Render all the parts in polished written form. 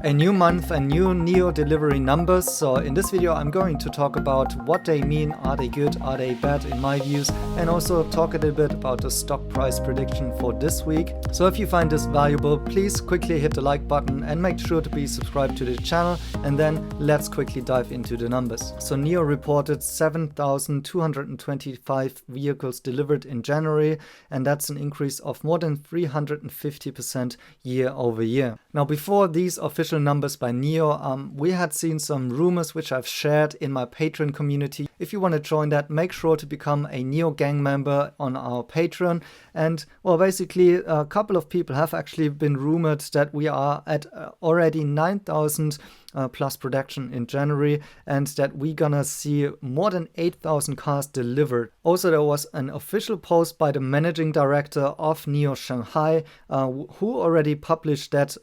A new month and new NIO delivery numbers. So in this video I'm going to talk about what they mean, are they good, are they bad in my views, and also talk a little bit about the stock price prediction for this week. So if you find this valuable, please quickly hit the like button and make sure to be subscribed to the channel, and then let's quickly dive into the numbers. So NIO reported 7,225 vehicles delivered in January, and that's an increase of more than 350% year over year. Now before these official numbers by NIO, we had seen some rumors which I've shared in my Patreon community. If you want to join that, make sure to become a NIO gang member on our Patreon. And well, basically a couple of people have actually been rumored that we are at already 9,000 plus production in January, and that we're gonna see more than 8,000 cars delivered. Also, there was an official post by the managing director of NIO Shanghai, who already published that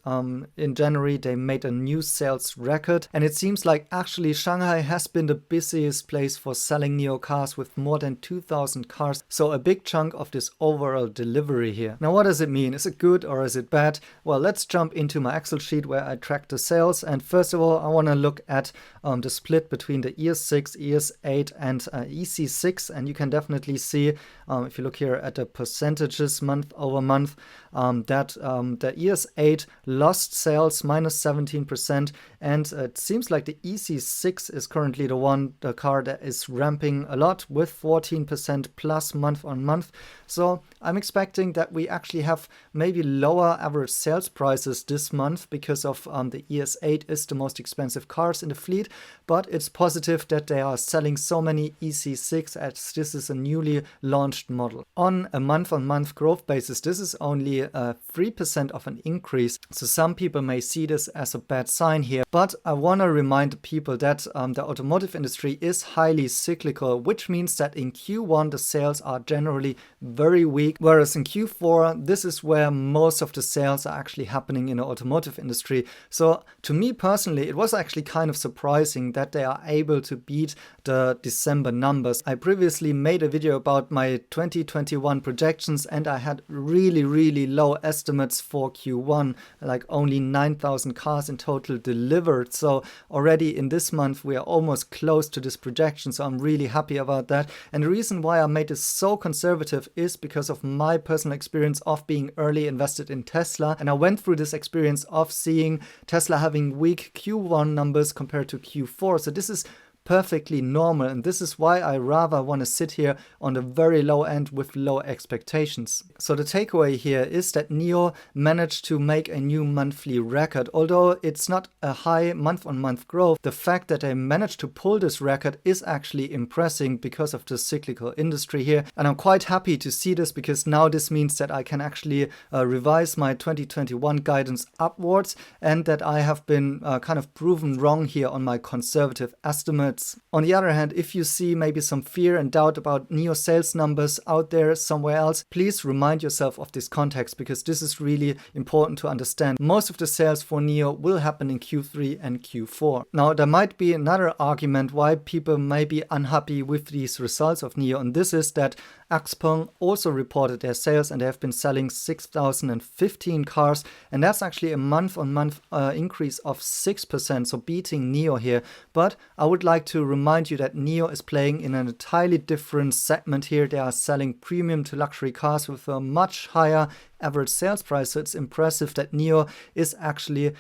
in January they made a new sales record, and it seems like actually Shanghai has been the busiest place for selling NIO cars with more than 2,000 cars, so a big chunk of this overall delivery here. Now what does it mean? Is it good or is it bad? Well, let's jump into my Excel sheet where I track the sales, and first of all I want to look at the split between the ES6, ES8 and EC6, and you can definitely see if you look here at the percentages month over month that the ES8 lost sales minus 17%, and it seems like the EC6 is currently the car that is ramping a lot with 14% plus month on month. So I'm expecting that we actually have maybe lower average sales prices this month because of the ES8 is the most expensive cars in the fleet, but it's positive that they are selling so many EC6 as this is a newly launched model. On a month-on-month growth basis, this is only 3% of an increase, so some people may see this as a bad sign here, but I want to remind the people that the automotive industry is highly cyclical, which means that in Q1 the sales are generally very weak, whereas in Q4 this is where most of the sales are actually happening in the automotive industry. So to me personally, it was actually kind of surprising that they are able to beat the December numbers. I previously made a video about my 2021 projections, and I had really low estimates for Q1, like only 9,000 cars in total delivered. So already in this month we are almost close to this projection, so I'm really happy about that. And the reason why I made this so conservative is because of my personal experience of being early invested in Tesla, and I went through this experience of seeing Tesla having weak Q1 numbers compared to Q4. So this is perfectly normal, and this is why I rather want to sit here on the very low end with low expectations. So the takeaway here is that NIO managed to make a new monthly record. Although it's not a high month-on-month growth, the fact that they managed to pull this record is actually impressive because of the cyclical industry here, and I'm quite happy to see this because now this means that I can actually revise my 2021 guidance upwards, and that I have been kind of proven wrong here on my conservative estimates. On the other hand, if you see maybe some fear and doubt about NIO sales numbers out there somewhere else, please remind yourself of this context, because this is really important to understand. Most of the sales for NIO will happen in Q3 and Q4. Now, there might be another argument why people may be unhappy with these results of NIO, and this is that Xpeng also reported their sales, and they have been selling 6,015 cars, and that's actually a month-on-month increase of 6%, so beating NIO here. But I would like to remind you that NIO is playing in an entirely different segment here. They are selling premium to luxury cars with a much higher average sales price, so it's impressive that NIO is actually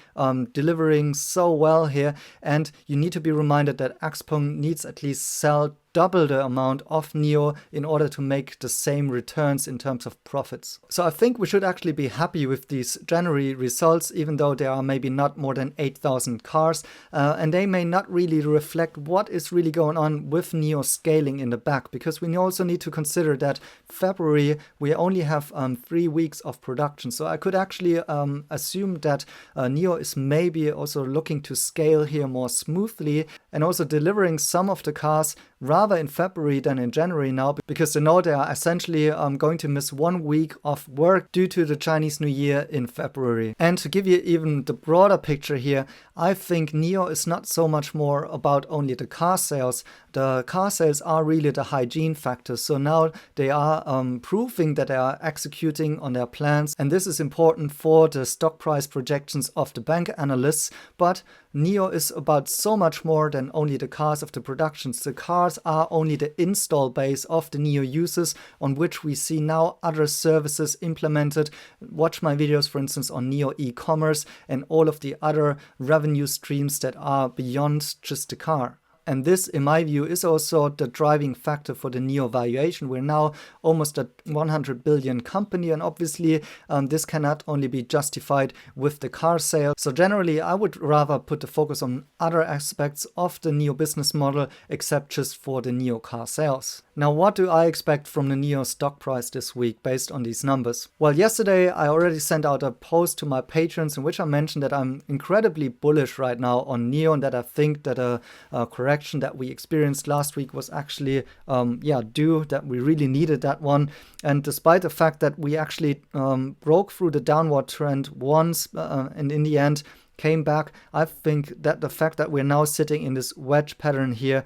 delivering so well here. And you need to be reminded that Xpeng needs at least sell double the amount of NIO in order to make the same returns in terms of profits. So I think we should actually be happy with these January results, even though there are maybe not more than 8,000 cars, and they may not really reflect what is really going on with NIO scaling in the back, because we also need to consider that February we only have 3 weeks of production. So I could actually assume that NIO is maybe also looking to scale here more smoothly, and also delivering some of the cars rather in February than in January now, because they know they are essentially going to miss 1 week of work due to the Chinese New Year in February. And to give you even the broader picture here, I think NIO is not so much more about only the car sales, the car sales are really the hygiene factor. So now they are proving that they are executing on their plans, and this is important for the stock price projections of the bank analysts. But NIO is about so much more than only the cars of the productions. The cars are only the install base of the NIO users, on which we see now other services implemented. Watch my videos, for instance, on NIO e-commerce and all of the other revenue streams that are beyond just the car. And this, in my view, is also the driving factor for the NIO valuation. We're now almost a 100 billion company, and obviously this cannot only be justified with the car sale. So generally, I would rather put the focus on other aspects of the NIO business model, except just for the NIO car sales. Now, what do I expect from the NIO stock price this week based on these numbers? Well, yesterday I already sent out a post to my patrons in which I mentioned that I'm incredibly bullish right now on NIO, and that I think that a correction that we experienced last week was actually due, that we really needed that one. And despite the fact that we actually broke through the downward trend once and in the end came back, I think that the fact that we're now sitting in this wedge pattern here,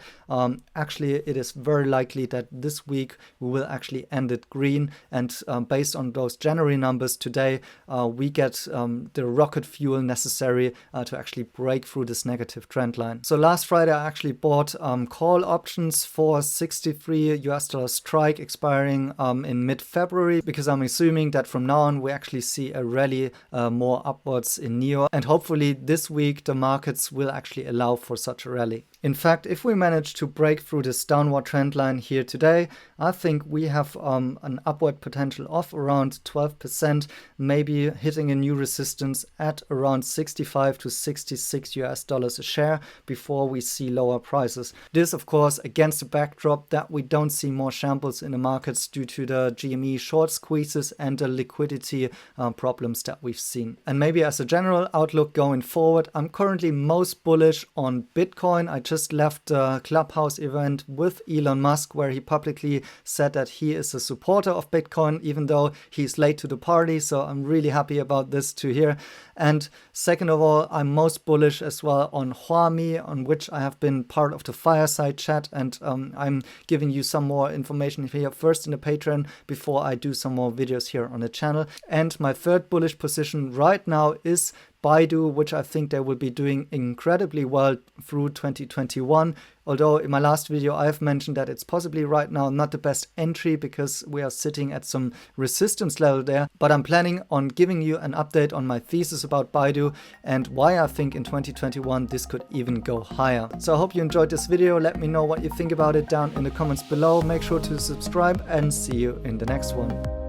actually it is very likely that this week we will actually end it green. And based on those January numbers today, we get the rocket fuel necessary to actually break through this negative trend line. So last Friday I actually bought call options for $63 strike expiring in mid-February, because I'm assuming that from now on we actually see a rally more upwards in NIO, and hopefully this week the markets will actually allow for such a rally. In fact, if we manage to break through this downward trend line here today, I think we have an upward potential of around 12%, maybe hitting a new resistance at around 65 to 66 US dollars a share before we see lower prices. This, of course, against the backdrop that we don't see more shambles in the markets due to the GME short squeezes and the liquidity problems that we've seen. And maybe as a general outlook going forward, I'm currently most bullish on Bitcoin. I just left the Clubhouse event with Elon Musk, where he publicly said that he is a supporter of Bitcoin, even though he's late to the party. So I'm really happy about this to hear. And second of all, I'm most bullish as well on Huami, on which I have been part of the fireside chat. And I'm giving you some more information here first in the Patreon before I do some more videos here on the channel. And my third bullish position right now is Baidu, which I think they will be doing incredibly well through 2021. Although in my last video I have mentioned that it's possibly right now not the best entry because we are sitting at some resistance level there. But I'm planning on giving you an update on my thesis about Baidu and why I think in 2021 this could even go higher. So I hope you enjoyed this video. Let me know what you think about it down in the comments below. Make sure to subscribe and see you in the next one.